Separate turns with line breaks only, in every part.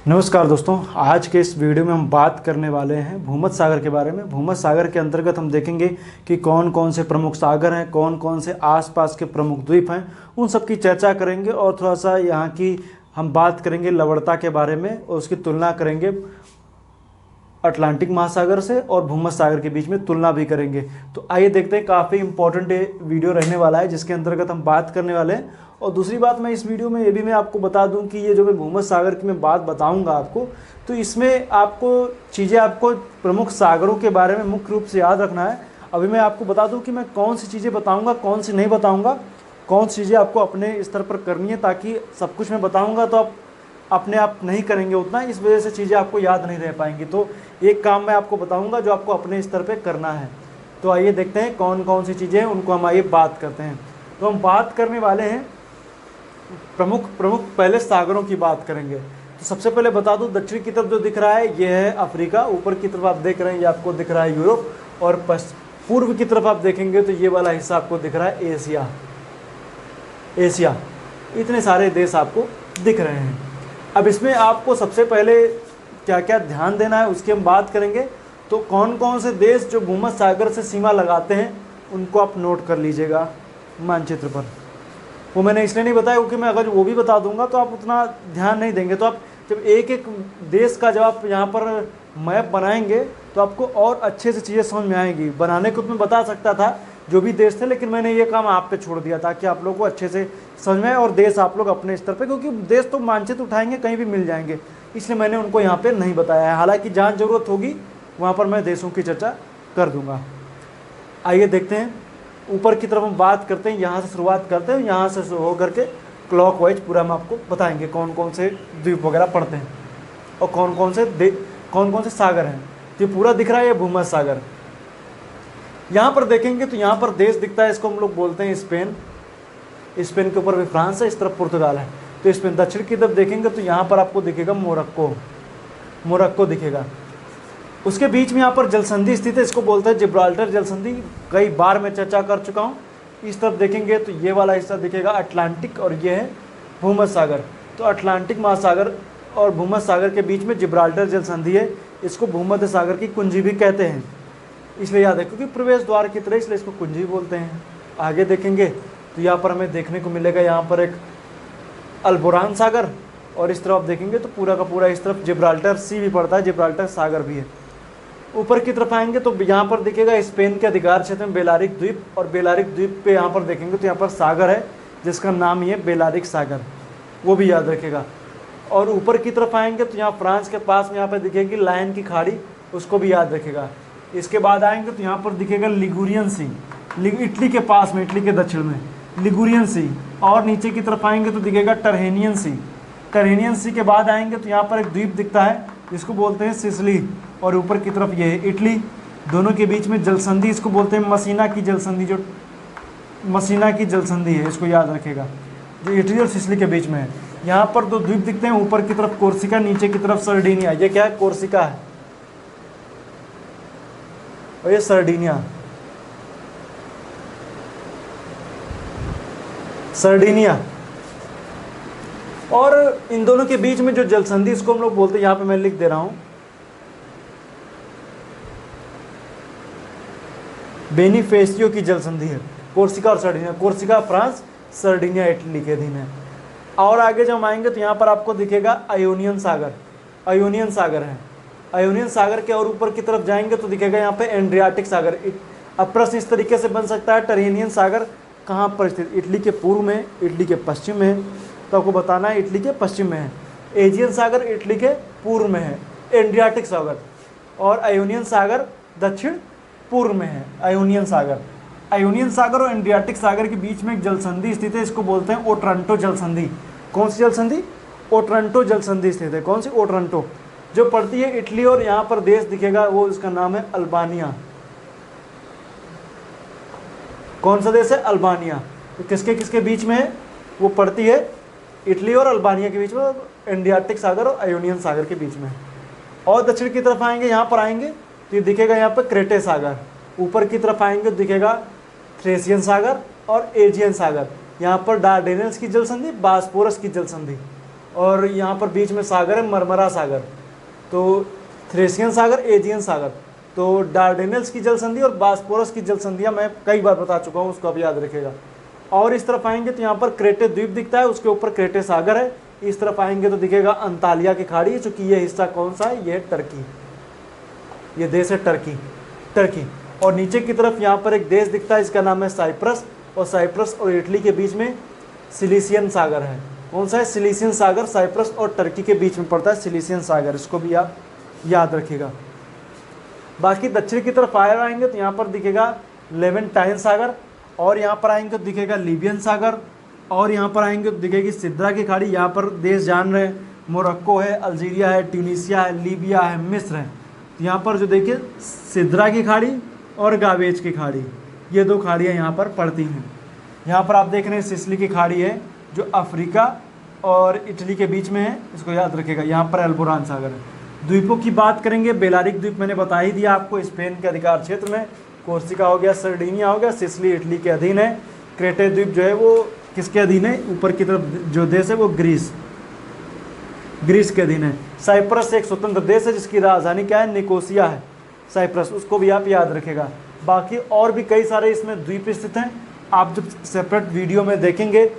नमस्कार दोस्तों, आज के इस वीडियो में हम बात करने वाले हैं भूमध्य सागर के बारे में। भूमध्य सागर के अंतर्गत हम देखेंगे कि कौन कौन से प्रमुख सागर हैं, कौन कौन से आसपास के प्रमुख द्वीप हैं, उन सब की चर्चा करेंगे और थोड़ा सा यहाँ की हम बात करेंगे लवणता के बारे में और उसकी तुलना करेंगे अटलांटिक महासागर से और भूमध्य सागर के बीच में तुलना भी करेंगे। तो आइए देखते हैं, काफ़ी इंपॉर्टेंट वीडियो रहने वाला है जिसके अंतर्गत हम बात करने वाले हैं। और दूसरी बात, मैं इस वीडियो में ये भी मैं आपको बता दूं कि ये जो मैं भूमध्य सागर की मैं बात बताऊंगा आपको, तो इसमें आपको चीज़ें आपको प्रमुख सागरों के बारे में मुख्य रूप से याद रखना है। अभी मैं आपको बता दूं कि मैं कौन सी चीज़ें बताऊंगा, कौन सी नहीं बताऊंगा, कौन सी चीज़ें आपको अपने स्तर पर करनी है, ताकि सब कुछ मैं बताऊँगा तो आप अपने आप नहीं करेंगे उतना, इस वजह से चीज़ें आपको याद नहीं रह पाएंगी। तो एक काम मैं आपको बताऊँगा जो आपको अपने स्तर पर करना है। तो आइए देखते हैं कौन कौन सी चीज़ें हैं, उनको हम आइए बात करते हैं। तो हम बात करने वाले हैं प्रमुख पहले सागरों की बात करेंगे। तो सबसे पहले बता दूं, दक्षिण की तरफ जो दिख रहा है ये है अफ्रीका, ऊपर की तरफ आप देख रहे हैं ये आपको दिख रहा है यूरोप, और पूर्व की तरफ आप देखेंगे तो ये वाला हिस्सा आपको दिख रहा है एशिया। इतने सारे देश आपको दिख रहे हैं। अब इसमें आपको सबसे पहले क्या क्या ध्यान देना है उसकी हम बात करेंगे। तो कौन कौन से देश जो भूमध्य सागर से सीमा लगाते हैं उनको आप नोट कर लीजिएगा मानचित्र पर। वो मैंने इसलिए नहीं बताया क्योंकि मैं अगर वो भी बता दूंगा तो आप उतना ध्यान नहीं देंगे। तो आप जब एक एक देश का जब आप यहाँ पर मैप बनाएंगे तो आपको और अच्छे से चीज़ें समझ में आएंगी। बनाने को मैं बता सकता था जो भी देश थे, लेकिन मैंने ये काम आप पे छोड़ दिया ताकि आप लोगों को अच्छे से समझ में आए और देश आप लोग अपने स्तर पे, क्योंकि देश तो मानचित्र उठाएंगे कहीं भी मिल जाएंगे, इसलिए मैंने उनको यहाँ पे नहीं बताया है। हालांकि जहाँ ज़रूरत होगी वहाँ पर मैं देशों की चर्चा कर दूँगा। आइए देखते हैं, ऊपर की तरफ हम बात करते हैं, यहाँ से शुरुआत करते हैं, यहाँ से हो करके क्लॉकवाइज पूरा हम आपको बताएंगे कौन कौन से द्वीप वगैरह पड़ते हैं और कौन कौन से सागर हैं। तो ये पूरा दिख रहा है ये भूमध्य सागर। यहाँ पर देखेंगे तो यहाँ पर देश दिखता है, इसको हम लोग बोलते हैं स्पेन। स्पेन के ऊपर भी फ्रांस है, इस तरफ पुर्तगाल है। तो स्पेन। दक्षिण की तरफ देखेंगे तो यहाँ पर आपको दिखेगा मोरक्को दिखेगा। उसके बीच में यहाँ पर जलसंधि स्थित है, इसको बोलते हैं जिब्राल्टर जलसंधि। कई बार मैं चर्चा कर चुका हूँ। इस तरफ देखेंगे तो ये वाला हिस्सा दिखेगा अटलांटिक और ये है भूमध्य सागर। तो अटलांटिक महासागर और भूमध्य सागर के बीच में जिब्राल्टर जलसंधि है, इसको भूमध्य सागर की कुंजी भी कहते हैं, इसलिए याद है, क्योंकि प्रवेश द्वार की तरह इसलिए इसको कुंजी बोलते हैं। आगे देखेंगे तो यहाँ पर हमें देखने को मिलेगा यहाँ पर एक अल्बोरान सागर, और इस तरफ देखेंगे तो पूरा का पूरा इस तरफ जिब्राल्टर सी भी पड़ता है, जिब्राल्टर सागर भी है। ऊपर की तरफ आएंगे तो यहाँ पर दिखेगा स्पेन के अधिकार क्षेत्र में बेलारिक द्वीप, और बेलारिक द्वीप पे यहाँ पर देखेंगे तो यहाँ पर सागर है जिसका नाम ही है बेलारिक सागर, वो भी याद रखेगा। और ऊपर की तरफ आएंगे तो यहाँ फ्रांस के पास में यहाँ पर दिखेगी लायन की खाड़ी, उसको भी याद रखेगा। इसके बाद आएंगे तो यहाँ पर दिखेगा लिगुरियन सी, इटली के पास में, इटली के दक्षिण में लिगुरियन सी। और नीचे की तरफ आएंगे तो दिखेगा टरहेनियन सी। टरहेनियन सी के बाद आएंगे तो यहाँ पर एक द्वीप दिखता है जिसको बोलते हैं सिसिली, और ऊपर की तरफ ये है इटली। दोनों के बीच में जलसंधि, इसको बोलते हैं मसीना की जलसंधि, जो मसीना की जलसंधि है, इसको याद रखेगा, जो इटली और सिसिली के बीच में है। यहाँ पर दो द्वीप दिखते हैं, ऊपर की तरफ कोर्सिका, नीचे की तरफ सर्डिनिया। ये क्या है? कोर्सिका है और ये सर्डिनिया। और इन दोनों के बीच में जो जलसंधि, इसको हम लोग बोलते हैं, यहाँ पे मैं लिख दे रहा हूं, बेनिफेसियो की जलसंधि है, कोर्सिका और Sardinia. Corsica France, Sardinia Italy के अधीन है। और आगे जब हम आएंगे तो यहाँ पर आपको दिखेगा आयोनियन सागर है। आयोनियन सागर के और ऊपर की तरफ जाएंगे तो दिखेगा यहाँ पे एड्रियाटिक सागर। अब प्रश्न इस तरीके से बन सकता है, टरहेनियन सागर कहाँ पर स्थित? इटली के पूर्व में, इटली के पश्चिम में है, तो आपको बताना है इटली के पश्चिम में है। एजियन सागर इटली के पूर्व में है, एड्रियाटिक सागर, और आयोनियन सागर दक्षिण पूर्व में है। आयोनियन सागर और एड्रियाटिक सागर के बीच में एक जलसंधि स्थित है, इसको बोलते हैं ओट्रांटो जलसंधि। कौन सी जलसंधि? ओट्रांटो जलसंधि स्थित है। कौन सी? ओट्रांटो, जो पड़ती है इटली, और यहाँ पर देश दिखेगा वो, इसका नाम है अल्बानिया। कौन सा देश है? अल्बानिया। तो किसके बीच में है? वो पड़ती है इटली और अल्बानिया के बीच में, एड्रियाटिक सागर और आयोनियन सागर के बीच में। और दक्षिण की तरफ आएंगे, यहाँ पर आएंगे तो ये दिखेगा यहाँ पर क्रेटे सागर। ऊपर की तरफ आएंगे तो दिखेगा थ्रेसियन सागर और एजियन सागर। यहाँ पर डार्डेनल्स की जलसंधि, बास्पोरस की जलसंधि। और यहाँ पर बीच में सागर है मरमरा सागर, तो थ्रेसियन सागर, एजियन सागर। तो डार्डेनल्स की जल संधि और बास्पोरस की जल संधियाँ मैं कई बार बता चुका हूँ, उसको आप याद रखेगा। और इस तरफ आएंगे तो यहाँ पर क्रेटे द्वीप दिखता है, उसके ऊपर क्रेटे सागर है। इस तरफ आएंगे तो दिखेगा अंतालिया की खाड़ी, चूंकि ये हिस्सा कौन सा है, ये है टर्की, ये देश है टर्की। और नीचे की तरफ यहाँ पर एक देश दिखता है, इसका नाम है साइप्रस, और साइप्रस और इटली के बीच में सिलिसियन सागर है। कौन सा है, सिलिसियन सागर। साइप्रस और टर्की के बीच में पड़ता है सिलिसियन सागर, इसको भी आप याद रखिएगा। बाकी दक्षिण की तरफ आएंगे तो यहाँ पर दिखेगा लेवेंटाइन सागर, और यहाँ पर आएंगे तो दिखेगा लीबियन सागर, और यहाँ पर आएंगे तो दिखेगी सिद्रा की खाड़ी। यहाँ पर देश जान रहे हैं, मोरक्को है, अल्जीरिया है, ट्यूनीसिया है, लीबिया है, मिस्र है। तो यहाँ पर जो देखिए सिद्रा की खाड़ी और गावेज की खाड़ी, ये दो खाड़ियाँ यहाँ पर पड़ती हैं। यहाँ पर आप देख रहे हैं सिसिली की खाड़ी है जो अफ्रीका और इटली के बीच में है, इसको याद रखिएगा। यहाँ पर एल्बोरान सागर है। द्वीपों की बात करेंगे, बेलारिक द्वीप मैंने बता ही दिया आपको, स्पेन के अधिकार क्षेत्र में। कोर्सिका हो गया, सर्डिनिया हो गया, सिसिली इटली के अधीन है। क्रेटे द्वीप जो है वो किसके अधीन है, ऊपर की तरफ जो देश है वो ग्रीस के अधीन है। साइप्रस एक स्वतंत्र देश है जिसकी राजधानी क्या है, निकोसिया है साइप्रस, उसको भी आप याद रखेगा। बाकी और भी कई सारे इसमें द्वीप स्थित हैं, आप जब सेपरेट वीडियो में देखेंगे,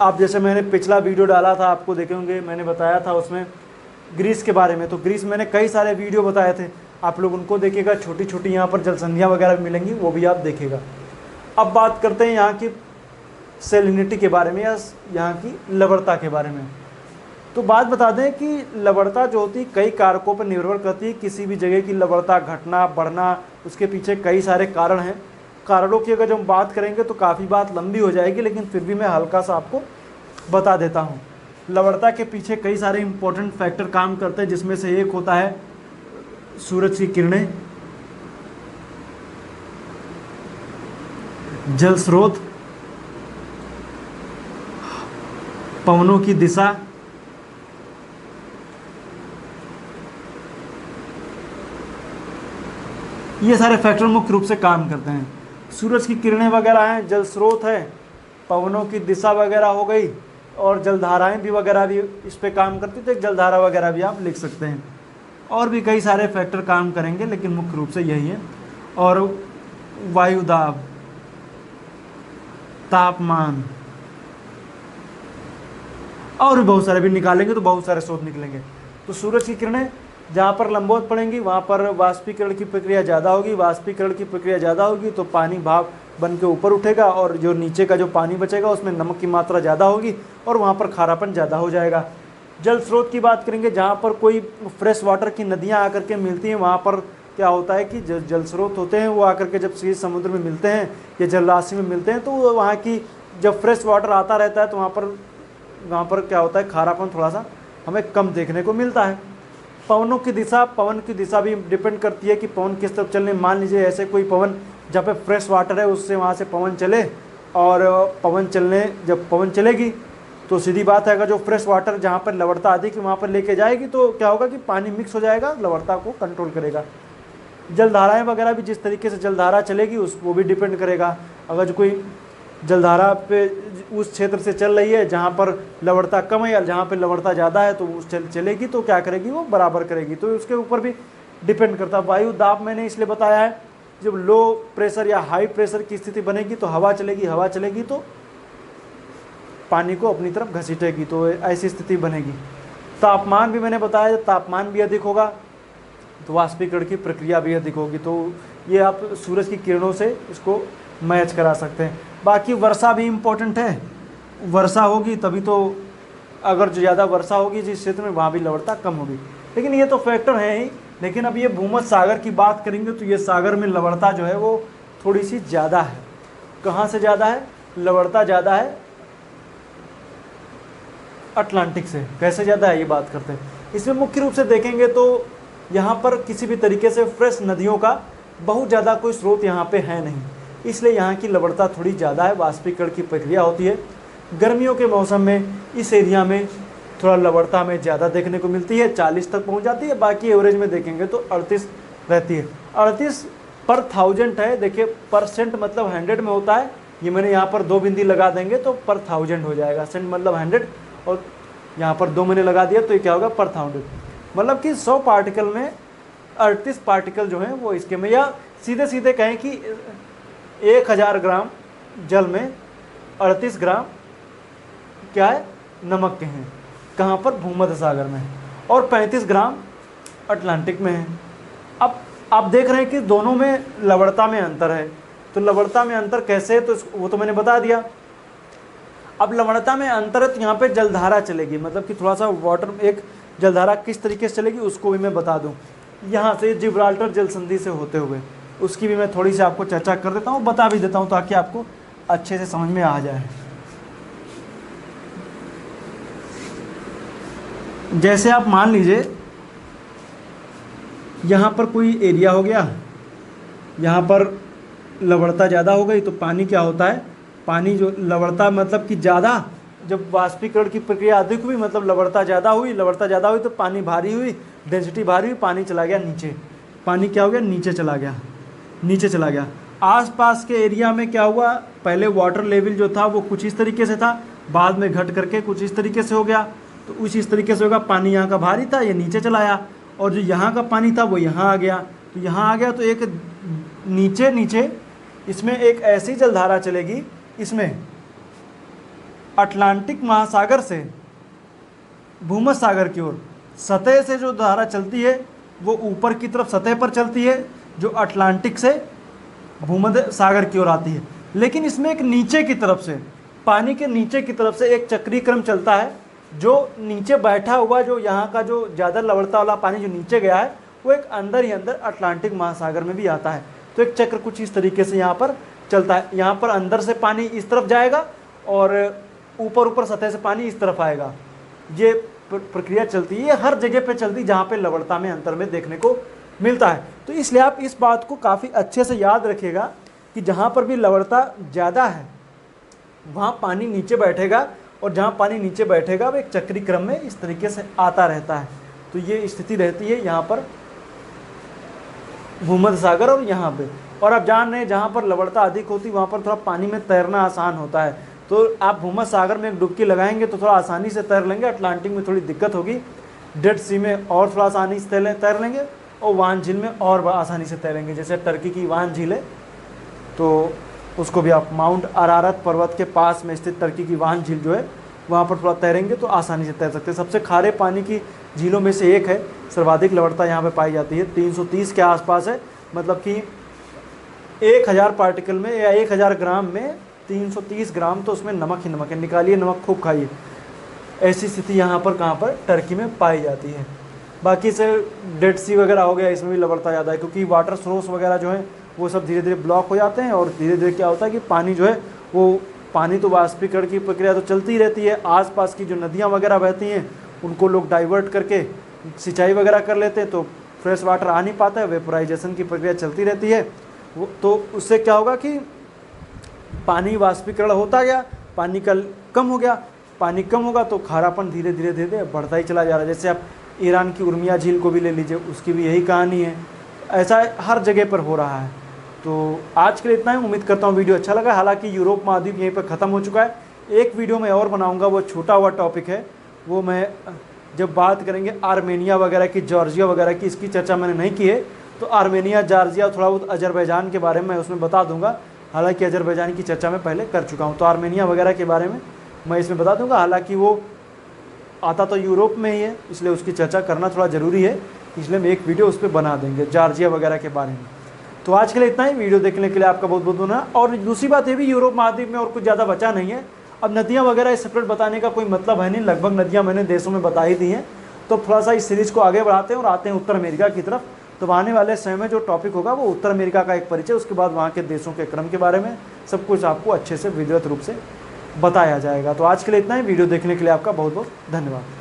आप जैसे मैंने पिछला वीडियो डाला था आपको देखेंगे, मैंने बताया था उसमें ग्रीस के बारे में। तो ग्रीस मैंने कई सारे वीडियो बताए थे, आप लोग उनको देखिएगा। छोटी छोटी यहाँ पर जलसंधियाँ वगैरह भी मिलेंगी, वो भी आप देखिएगा। अब बात करते हैं यहाँ की सेलिनिटी के बारे में, या यहाँ की लवणता के बारे में। तो बात बता दें कि लवणता जो होती है कई कारकों पर निर्भर करती है। किसी भी जगह की लवणता घटना बढ़ना, उसके पीछे कई सारे कारण हैं। कारणों की अगर हम बात करेंगे तो काफ़ी बात लंबी हो जाएगी, लेकिन फिर भी मैं हल्का सा आपको बता देता हूँ। लवणता के पीछे कई सारे इंपॉर्टेंट फैक्टर काम करते हैं, जिसमें से एक होता है सूरज की किरणें, जल स्रोत, पवनों की दिशा, ये सारे फैक्टर मुख्य रूप से काम करते हैं। सूरज की किरणें वगैरह हैं, जल स्रोत है, पवनों की दिशा वगैरह हो गई, और जलधाराएं भी वगैरह भी इस पे काम करती, तो एक जलधारा वगैरह भी आप लिख सकते हैं। और भी कई सारे फैक्टर काम करेंगे, लेकिन मुख्य रूप से यही है। और वायुदाब, तापमान, और भी बहुत सारे भी निकालेंगे तो बहुत सारे स्रोत निकलेंगे। तो सूरज की किरणें जहाँ पर लंबवत पड़ेंगी वहाँ पर वाष्पीकरण की प्रक्रिया ज़्यादा होगी, वाष्पीकरण की प्रक्रिया ज़्यादा होगी तो पानी भाप बन के ऊपर उठेगा, और जो नीचे का जो पानी बचेगा उसमें नमक की मात्रा ज़्यादा होगी और वहाँ पर खारापन ज़्यादा हो जाएगा। जल स्रोत की बात करेंगे, जहाँ पर कोई फ्रेश वाटर की नदियाँ आकर के मिलती हैं, वहाँ पर क्या होता है कि जल स्रोत होते हैं वो आकर के जब समुद्र में मिलते हैं या जलराशि में मिलते हैं, तो वहाँ की जब फ्रेश वाटर आता रहता है तो वहाँ पर क्या होता है, खारापन थोड़ा सा हमें कम देखने को मिलता है। पवनों की दिशा, पवन की दिशा भी डिपेंड करती है कि पवन किस तरफ चलने। मान लीजिए ऐसे कोई पवन जहाँ पे फ्रेश वाटर है उससे वहाँ से पवन चले, और जब पवन चलेगी तो सीधी बात है, अगर जो फ्रेश वाटर जहाँ पर लवणता अधिक वहाँ पर लेके जाएगी तो क्या होगा कि पानी मिक्स हो जाएगा, लवणता को कंट्रोल करेगा। जलधाराएँ वगैरह भी जिस तरीके से जलधारा चलेगी वो भी डिपेंड करेगा। अगर जो कोई जलधारा पे उस क्षेत्र से चल रही है जहाँ पर लवणता कम है या जहाँ पे लवणता ज़्यादा है तो उस चलेगी तो क्या करेगी, वो बराबर करेगी। तो उसके ऊपर भी डिपेंड करता है। वायु दाब मैंने इसलिए बताया है, जब लो प्रेशर या हाई प्रेशर की स्थिति बनेगी तो हवा चलेगी तो पानी को अपनी तरफ घसीटेगी, तो ऐसी स्थिति बनेगी। तापमान भी मैंने बताया, तापमान भी अधिक होगा तो वाष्पीकरण की प्रक्रिया भी अधिक होगी। तो ये आप सूरज की किरणों से इसको मैच करा सकते हैं। बाकी वर्षा भी इम्पोर्टेंट है, वर्षा होगी तभी तो, अगर जो ज़्यादा वर्षा होगी जिस क्षेत्र में वहाँ भी लवणता कम होगी। लेकिन ये तो फैक्टर है ही। लेकिन अब ये भूमध्य सागर की बात करेंगे तो ये सागर में लवणता जो है वो थोड़ी सी ज़्यादा है। कहाँ से ज़्यादा है, लवणता ज़्यादा है अटलांटिक से। कैसे ज़्यादा है ये बात करते हैं। इसमें मुख्य रूप से देखेंगे तो यहाँ पर किसी भी तरीके से फ्रेश नदियों का बहुत ज़्यादा कोई स्रोत यहाँ पे है नहीं, इसलिए यहाँ की लवणता थोड़ी ज़्यादा है, वाष्पीकरण की प्रक्रिया होती है। गर्मियों के मौसम में इस एरिया में थोड़ा लवणता में ज़्यादा देखने को मिलती है, 40 तक पहुँच जाती है। बाकी एवरेज में देखेंगे तो 38 रहती है। 38 पर 1000 है। देखिए परसेंट मतलब 100 में होता है, ये मैंने यहाँ पर 2 बिंदी लगा देंगे तो पर 1000 हो जाएगा। सेंट मतलब 100 और यहाँ पर 2 मैंने लगा दिया तो ये क्या होगा पर 1000, मतलब कि 100 पार्टिकल में 38 पार्टिकल जो हैं वो इसके में, या सीधे सीधे कहें कि 1000 ग्राम जल में 38 ग्राम क्या है नमक के हैं, कहाँ पर भूमध्य सागर में, और 35 ग्राम अटलांटिक में है। अब आप देख रहे हैं कि दोनों में लवणता में अंतर है, तो लवणता में अंतर कैसे है तो वो तो मैंने बता दिया। अब लवणता में अंतर है तो यहाँ पे जलधारा चलेगी, मतलब कि थोड़ा सा वाटर एक जलधारा किस तरीके से चलेगी उसको भी मैं बता दूँ। यहाँ से जिब्राल्टर जल संधि से होते हुए उसकी भी मैं थोड़ी सी आपको चर्चा कर देता हूँ, बता भी देता हूँ ताकि आपको अच्छे से समझ में आ जाए। जैसे आप मान लीजिए यहाँ पर कोई एरिया हो गया, यहाँ पर लवणता ज़्यादा हो गई तो पानी क्या होता है, पानी जो लवणता मतलब कि ज़्यादा, जब वाष्पीकरण की प्रक्रिया अधिक हुई मतलब लवणता ज़्यादा हुई तो पानी भारी हुई, डेंसिटी भारी हुई, पानी चला गया नीचे, पानी क्या हो गया नीचे चला गया। आसपास के एरिया में क्या हुआ, पहले वाटर लेवल जो था वो कुछ इस तरीके से था, बाद में घट करके कुछ इस तरीके से हो गया, तो उस इस तरीके से होगा, पानी यहाँ का भारी था ये नीचे चला आया, और जो यहाँ का पानी था वो यहाँ आ गया, तो यहाँ आ गया तो एक नीचे इसमें एक ऐसी जलधारा चलेगी, इसमें अटलांटिक महासागर से भूमध्य सागर की ओर सतह से जो धारा चलती है वो ऊपर की तरफ सतह पर चलती है, जो अटलांटिक से भूमध्य सागर की ओर आती है। लेकिन इसमें एक नीचे की तरफ से, पानी के नीचे की तरफ से एक चक्रीय क्रम चलता है, जो नीचे बैठा हुआ जो यहाँ का जो ज़्यादा लवणता वाला पानी जो नीचे गया है वो एक अंदर ही अंदर अटलांटिक महासागर में भी आता है। तो एक चक्र कुछ इस तरीके से यहाँ पर चलता है, यहाँ पर अंदर से पानी इस तरफ जाएगा और ऊपर सतह से पानी इस तरफ आएगा। ये प्रक्रिया चलती है, ये हर जगह पे चलती है जहाँ पे लवणता में अंतर में देखने को मिलता है। तो इसलिए आप इस बात को काफ़ी अच्छे से याद रखिएगा कि जहाँ पर भी लवणता ज़्यादा है वहाँ पानी नीचे बैठेगा, और जहाँ पानी नीचे बैठेगा वो एक चक्रीय क्रम में इस तरीके से आता रहता है। तो ये स्थिति रहती है यहाँ पर भूमध्य सागर और यहाँ पे। और आप जान रहे हैं जहाँ पर लवणता अधिक होती है वहाँ पर थोड़ा पानी में तैरना आसान होता है, तो आप भूमध्य सागर में एक डुबकी लगाएंगे तो थोड़ा आसानी से तैर लेंगे। अटलांटिक में थोड़ी दिक्कत होगी, डेड सी में और थोड़ा आसानी से तैर लेंगे, और वान झील में और आसानी से तैरेंगे। जैसे टर्की की वान झील है तो उसको भी आप माउंट अरारत पर्वत के पास में स्थित टर्की की वान झील जो है वहाँ पर थोड़ा तैरेंगे तो आसानी से तैर सकते हैं। सबसे खारे पानी की झीलों में से एक है, सर्वाधिक लवणता यहाँ पे पाई जाती है, 330 के आसपास है, मतलब कि 1000 पार्टिकल में या 1000 ग्राम में 330 ग्राम तो उसमें नमक ही नमक है। निकालिए नमक खूब खाइए। ऐसी स्थिति यहाँ पर कहाँ पर टर्की में पाई जाती है। बाकी से डेड सी वगैरह हो गया, इसमें भी लवणता ज़्यादा है क्योंकि वाटर सोर्स वगैरह जो है वो सब धीरे धीरे ब्लॉक हो जाते हैं, और धीरे धीरे क्या होता है कि पानी जो है वो पानी तो वाष्पीकरण की प्रक्रिया तो चलती ही रहती है, आसपास की जो नदियाँ वगैरह बहती हैं उनको लोग डाइवर्ट करके सिंचाई वगैरह कर लेते हैं, तो फ्रेश वाटर आ नहीं पाता है, वेपोराइजेशन की प्रक्रिया चलती रहती है। वो तो उससे क्या होगा कि पानी वाष्पीकरण होता गया, पानी का कम हो गया, पानी कम होगा तो खारापन धीरे धीरे धीरे बढ़ता ही चला जा रहा है। जैसे आप ईरान की उर्मिया झील को भी ले लीजिए, उसकी भी यही कहानी है। ऐसा हर जगह पर हो रहा है। तो आज के लिए इतना ही, उम्मीद करता हूँ वीडियो अच्छा लगा। हालांकि यूरोप महाद्वीप यहीं पर ख़त्म हो चुका है, एक वीडियो मैं और बनाऊँगा, वो छोटा हुआ टॉपिक है, वो मैं जब बात करेंगे आर्मेनिया वगैरह की, जॉर्जिया वगैरह की, इसकी चर्चा मैंने नहीं की है, तो आर्मेनिया, जॉर्जिया, थोड़ा बहुत अजरबैजान के बारे में मैं उसमें बता दूंगा। हालांकि अजरबैजान की चर्चा मैं पहले कर चुका हूं, तो आर्मेनिया वगैरह के बारे में मैं इसमें बता दूंगा। हालांकि वो आता तो यूरोप में ही है, इसलिए उसकी चर्चा करना थोड़ा ज़रूरी है, इसलिए हम एक वीडियो उस पर बना देंगे जॉर्जिया वगैरह के बारे में। तो आज के लिए इतना ही। वीडियो देखने के लिए आपका बहुत बहुत धन्यवाद। और दूसरी बात ये भी, यूरोप महाद्वीप में और कुछ ज़्यादा बचा नहीं है। अब नदियाँ वगैरह सेपरेट बताने का कोई मतलब है नहीं, लगभग नदियाँ मैंने देशों में बता ही दी हैं। तो थोड़ा सा इस सीरीज़ को आगे बढ़ाते हैं और आते हैं उत्तर अमेरिका की तरफ। तो आने वाले समय में जो टॉपिक होगा वो उत्तर अमेरिका का एक परिचय, उसके बाद वहाँ के देशों के क्रम के बारे में सब कुछ आपको अच्छे से विधिवत रूप से बताया जाएगा। तो आज के लिए इतना ही। वीडियो देखने के लिए आपका बहुत बहुत धन्यवाद।